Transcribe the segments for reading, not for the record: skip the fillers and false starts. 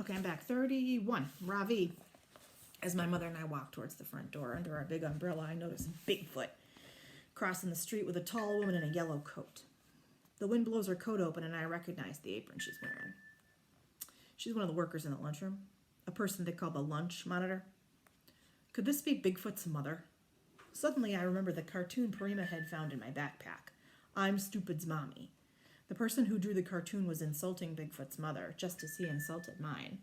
Okay, I'm back. 31. Ravi. As my mother and I walk towards the front door under our big umbrella, I notice Bigfoot crossing the street with a tall woman in a yellow coat. The wind blows her coat open, and I recognize the apron she's wearing. She's one of the workers in the lunchroom, a person they call the lunch monitor. Could this be Bigfoot's mother? Suddenly, I remember the cartoon Parima had found in my backpack. I'm Stupid's mommy. The person who drew the cartoon was insulting Bigfoot's mother, just as he insulted mine.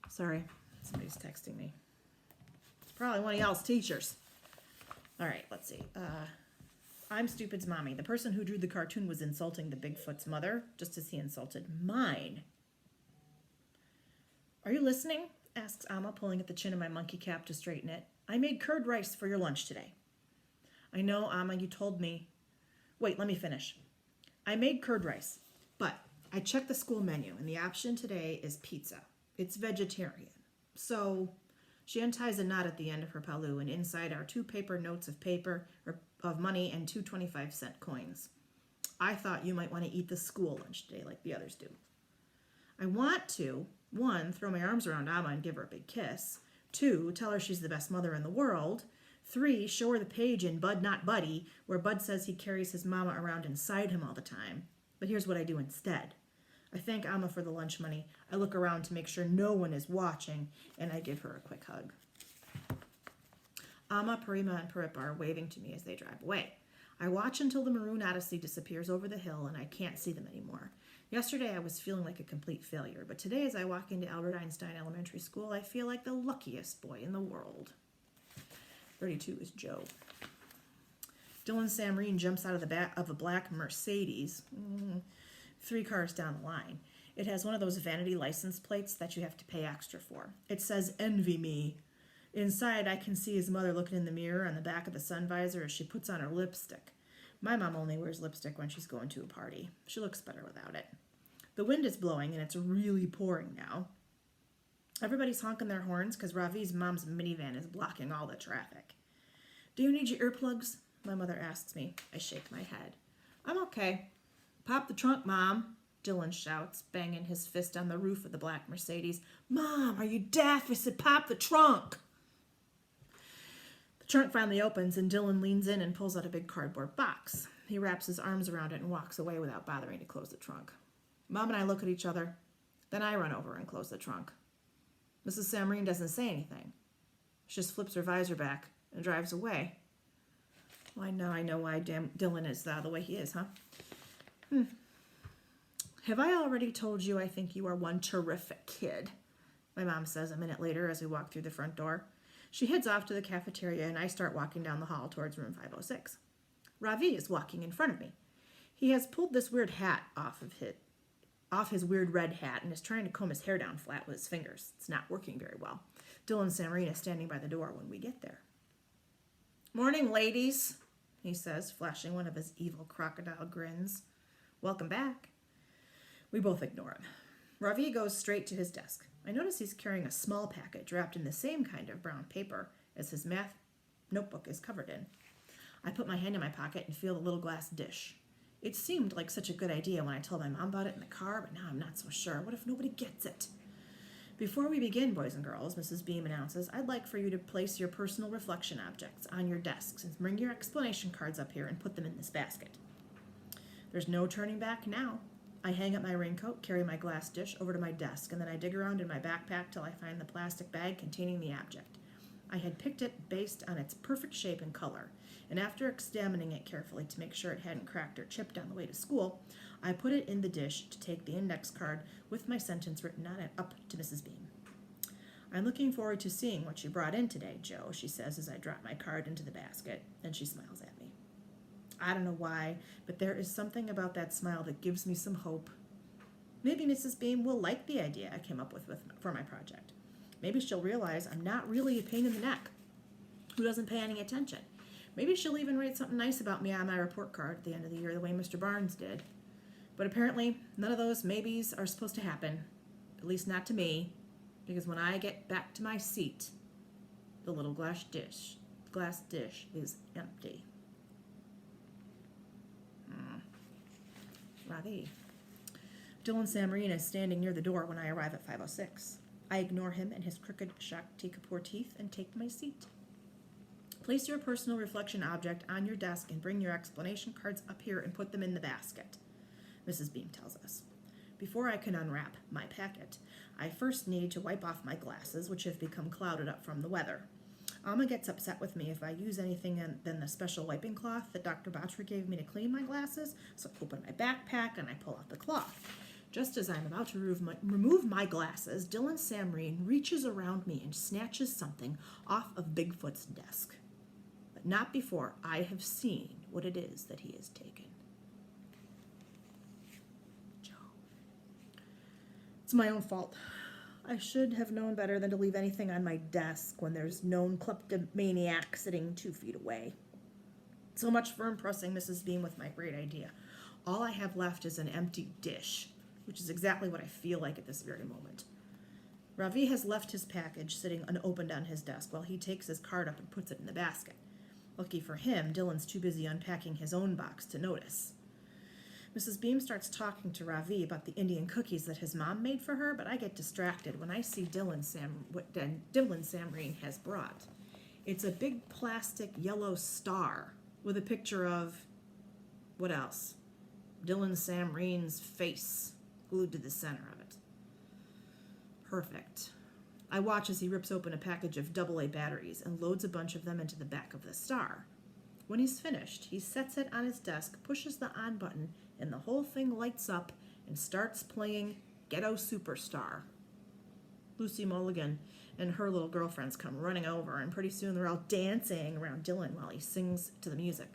Sorry, somebody's texting me. It's probably one of y'all's teachers. All right, let's see. I'm Stupid's mommy. The person who drew the cartoon was insulting the Bigfoot's mother, just as he insulted mine. Are you listening? Asks Amma, pulling at the chin of my monkey cap to straighten it. I made curd rice for your lunch today. I know, Amma, you told me. Wait, let me finish. I made curd rice, but I checked the school menu, and the option today is pizza. It's vegetarian. So she unties a knot at the end of her palu, and inside are 2 paper notes of money and 2 25-cent coins. I thought you might want to eat the school lunch today like the others do. I want to, 1, throw my arms around Amma and give her a big kiss. 2, tell her she's the best mother in the world. 3, show her the page in Bud Not Buddy where Bud says he carries his mama around inside him all the time. But here's what I do instead. I thank Amma for the lunch money. I look around to make sure no one is watching, and I give her a quick hug. Amma, Parima, and Paripa are waving to me as they drive away. I watch until the maroon Odyssey disappears over the hill and I can't see them anymore. Yesterday I was feeling like a complete failure, but today as I walk into Albert Einstein Elementary School, I feel like the luckiest boy in the world. 32 is Joe. Dylan Samreen jumps out of the back of a black Mercedes, 3 cars down the line. It has one of those vanity license plates that you have to pay extra for. It says, "Envy me." Inside, I can see his mother looking in the mirror on the back of the sun visor as she puts on her lipstick. My mom only wears lipstick when she's going to a party. She looks better without it. The wind is blowing, and it's really pouring now. Everybody's honking their horns because Ravi's mom's minivan is blocking all the traffic. Do you need your earplugs? My mother asks me. I shake my head. I'm okay. Pop the trunk, Mom, Dylan shouts, banging his fist on the roof of the black Mercedes. Mom, are you deaf? I said pop the trunk. The trunk finally opens, and Dylan leans in and pulls out a big cardboard box. He wraps his arms around it and walks away without bothering to close the trunk. Mom and I look at each other. Then I run over and close the trunk. Mrs. Samreen doesn't say anything. She just flips her visor back and drives away. Well, I know why Dylan is the way he is, huh? Have I already told you I think you are one terrific kid? My mom says a minute later as we walk through the front door. She heads off to the cafeteria, and I start walking down the hall towards room 506. Ravi is walking in front of me. He has pulled this weird hat off his weird red hat and is trying to comb his hair down flat with his fingers. It's not working very well. Dylan Samreen is standing by the door when we get there. Morning, ladies, he says, flashing one of his evil crocodile grins. Welcome back. We both ignore him. Ravi goes straight to his desk. I notice he's carrying a small package wrapped in the same kind of brown paper as his math notebook is covered in. I put my hand in my pocket and feel the little glass dish. It seemed like such a good idea when I told my mom about it in the car, but now I'm not so sure. What if nobody gets it? Before we begin, boys and girls, Mrs. Beam announces, I'd like for you to place your personal reflection objects on your desks and bring your explanation cards up here and put them in this basket. There's no turning back now. I hang up my raincoat, carry my glass dish over to my desk, and then I dig around in my backpack till I find the plastic bag containing the object. I had picked it based on its perfect shape and color, and after examining it carefully to make sure it hadn't cracked or chipped on the way to school, I put it in the dish to take the index card with my sentence written on it up to Mrs. Beam. I'm looking forward to seeing what you brought in today, Joe, she says as I drop my card into the basket, and she smiles at me. I don't know why, but there is something about that smile that gives me some hope. Maybe Mrs. Beam will like the idea I came up with for my project. Maybe she'll realize I'm not really a pain in the neck who doesn't pay any attention. Maybe she'll even write something nice about me on my report card at the end of the year the way Mr. Barnes did. But apparently, none of those maybes are supposed to happen, at least not to me, because when I get back to my seat, the little glass dish is empty. Ravi. Dylan Sammarine is standing near the door when I arrive at 5:06. I ignore him and his crooked Shakti Kapoor teeth and take my seat. Place your personal reflection object on your desk and bring your explanation cards up here and put them in the basket, Mrs. Beam tells us. Before I can unwrap my packet, I first need to wipe off my glasses, which have become clouded up from the weather. Alma gets upset with me if I use anything than the special wiping cloth that Dr. Batra gave me to clean my glasses, so I open my backpack and I pull out the cloth. Just as I'm about to remove my glasses, Dylan Sammarine reaches around me and snatches something off of Bigfoot's desk. But not before I have seen what it is that he has taken. Joe. It's my own fault. I should have known better than to leave anything on my desk when there's known kleptomaniac sitting 2 feet away. So much for impressing Mrs. Beam with my great idea. All I have left is an empty dish, which is exactly what I feel like at this very moment. Ravi has left his package sitting unopened on his desk while he takes his card up and puts it in the basket. Lucky for him, Dylan's too busy unpacking his own box to notice. Mrs. Beam starts talking to Ravi about the Indian cookies that his mom made for her, but I get distracted when I see what Dylan Sammarine has brought. It's a big plastic yellow star with a picture of, what else? Dylan Sammarine's face glued to the center of it. Perfect. I watch as he rips open a package of AA batteries and loads a bunch of them into the back of the star. When he's finished, he sets it on his desk, pushes the on button, and the whole thing lights up and starts playing Ghetto Superstar. Lucy Mulligan and her little girlfriends come running over, and pretty soon they're all dancing around Dylan while he sings to the music.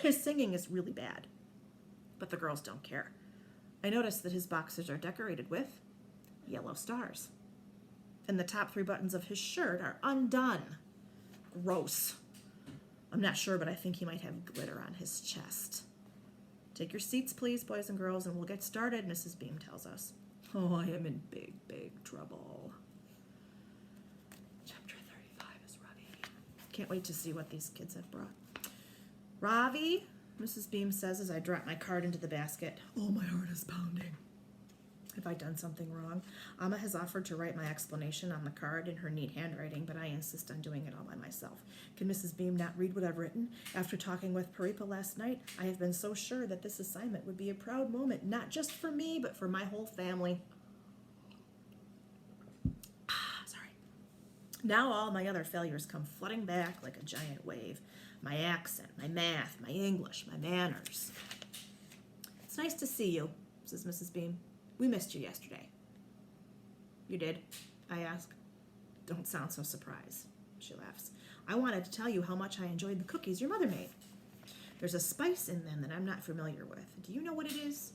His singing is really bad, but the girls don't care. I notice that his boxers are decorated with yellow stars, and the top 3 buttons of his shirt are undone. Gross. I'm not sure, but I think he might have glitter on his chest. Take your seats, please, boys and girls, and we'll get started, Mrs. Beam tells us. Oh, I am in big, big trouble. Chapter 35 is Ravi. Can't wait to see what these kids have brought. Ravi, Mrs. Beam says as I drop my card into the basket. Oh, my heart is pounding. Have I done something wrong? Amma has offered to write my explanation on the card in her neat handwriting, but I insist on doing it all by myself. Can Mrs. Beam not read what I've written? After talking with Paripa last night, I have been so sure that this assignment would be a proud moment, not just for me, but for my whole family. Sorry. Now all my other failures come flooding back like a giant wave. My accent, my math, my English, my manners. It's nice to see you, says Mrs. Beam. We missed you yesterday. You did? I ask. Don't sound so surprised, she laughs. I wanted to tell you how much I enjoyed the cookies your mother made. There's a spice in them that I'm not familiar with. Do you know what it is?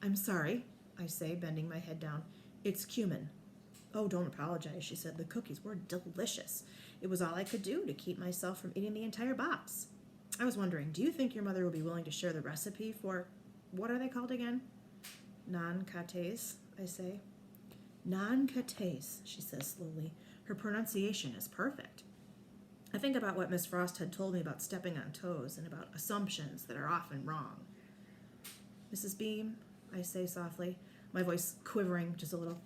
I'm sorry, I say, bending my head down. It's cumin. Oh, don't apologize, she said. The cookies were delicious. It was all I could do to keep myself from eating the entire box. I was wondering, do you think your mother will be willing to share the recipe for, what are they called again? Non-cates, I say. Non-cates, she says slowly. Her pronunciation is perfect. I think about what Miss Frost had told me about stepping on toes and about assumptions that are often wrong. Mrs. Beam, I say softly, my voice quivering just a little.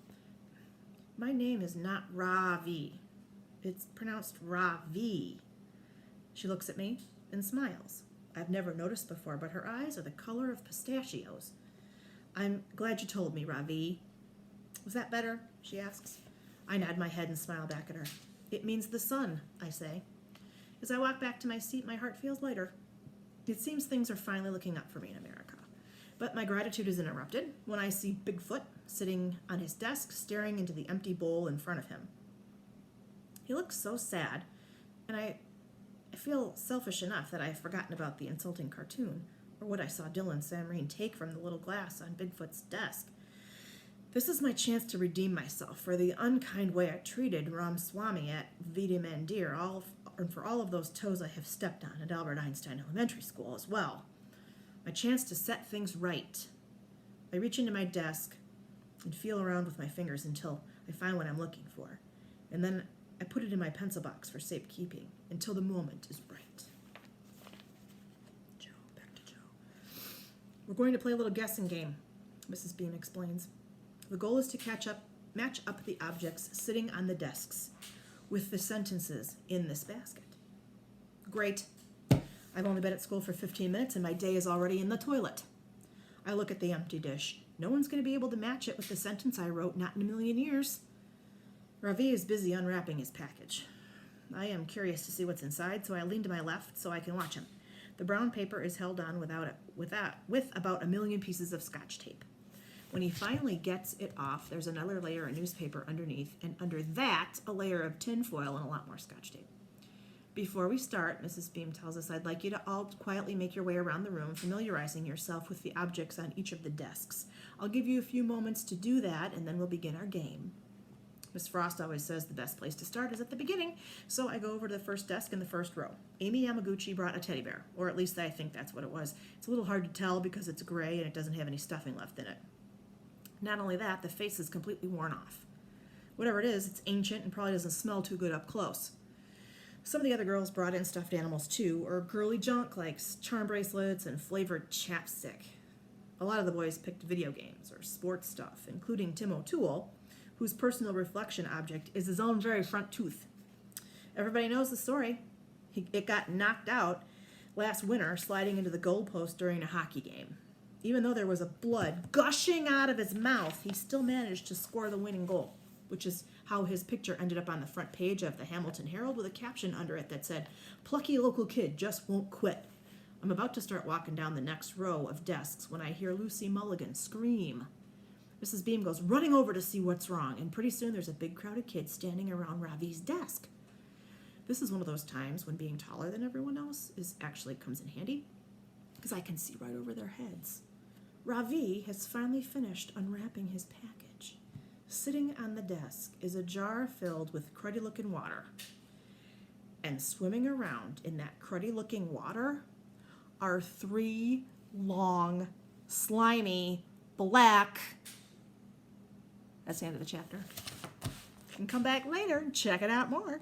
My name is not Ravi. It's pronounced Ravi. She looks at me and smiles. I've never noticed before, but her eyes are the color of pistachios. I'm glad you told me, Ravi. Was that better? She asks. I nod my head and smile back at her. It means the sun, I say. As I walk back to my seat, my heart feels lighter. It seems things are finally looking up for me in America. But my gratitude is interrupted when I see Bigfoot sitting on his desk, staring into the empty bowl in front of him. He looks so sad, and I feel selfish enough that I've forgotten about the insulting cartoon, or what I saw Dylan Sammarine take from the little glass on Bigfoot's desk. This is my chance to redeem myself for the unkind way I treated Ramaswamy at Vidya Mandir, and for all of those toes I have stepped on at Albert Einstein Elementary School as well. My chance to set things right. I reach into my desk and feel around with my fingers until I find what I'm looking for, and then I put it in my pencil box for safekeeping until the moment is right. Joe, back to Joe. We're going to play a little guessing game, Mrs. Beam explains. The goal is to match up the objects sitting on the desks with the sentences in this basket. Great. I've only been at school for 15 minutes and my day is already in the toilet. I look at the empty dish. No one's going to be able to match it with the sentence I wrote, not in a million years. Ravi is busy unwrapping his package. I am curious to see what's inside, so I lean to my left so I can watch him. The brown paper is held on with about 1 million pieces of Scotch tape. When he finally gets it off, there's another layer of newspaper underneath, and under that, a layer of tin foil and a lot more Scotch tape. Before we start, Mrs. Beam tells us, I'd like you to all quietly make your way around the room, familiarizing yourself with the objects on each of the desks. I'll give you a few moments to do that, and then we'll begin our game. Miss Frost always says the best place to start is at the beginning, so I go over to the first desk in the first row. Amy Yamaguchi brought a teddy bear, or at least I think that's what it was. It's a little hard to tell because it's gray and it doesn't have any stuffing left in it. Not only that, the face is completely worn off. Whatever it is, it's ancient and probably doesn't smell too good up close. Some of the other girls brought in stuffed animals too, or girly junk like charm bracelets and flavored chapstick. A lot of the boys picked video games or sports stuff, including Tim O'Toole, whose personal reflection object is his own very front tooth. Everybody knows the story. It got knocked out last winter sliding into the goalpost during a hockey game. Even though there was blood gushing out of his mouth, he still managed to score the winning goal, which is how his picture ended up on the front page of the Hamilton Herald with a caption under it that said, "Plucky local kid just won't quit." I'm about to start walking down the next row of desks when I hear Lucy Mulligan scream. Mrs. Beam goes running over to see what's wrong, and pretty soon there's a big crowd of kids standing around Ravi's desk. This is one of those times when being taller than everyone else actually comes in handy, because I can see right over their heads. Ravi has finally finished unwrapping his package. Sitting on the desk is a jar filled with cruddy-looking water. And swimming around in that cruddy-looking water are 3 long, slimy, black... That's the end of the chapter. You can come back later and check it out more.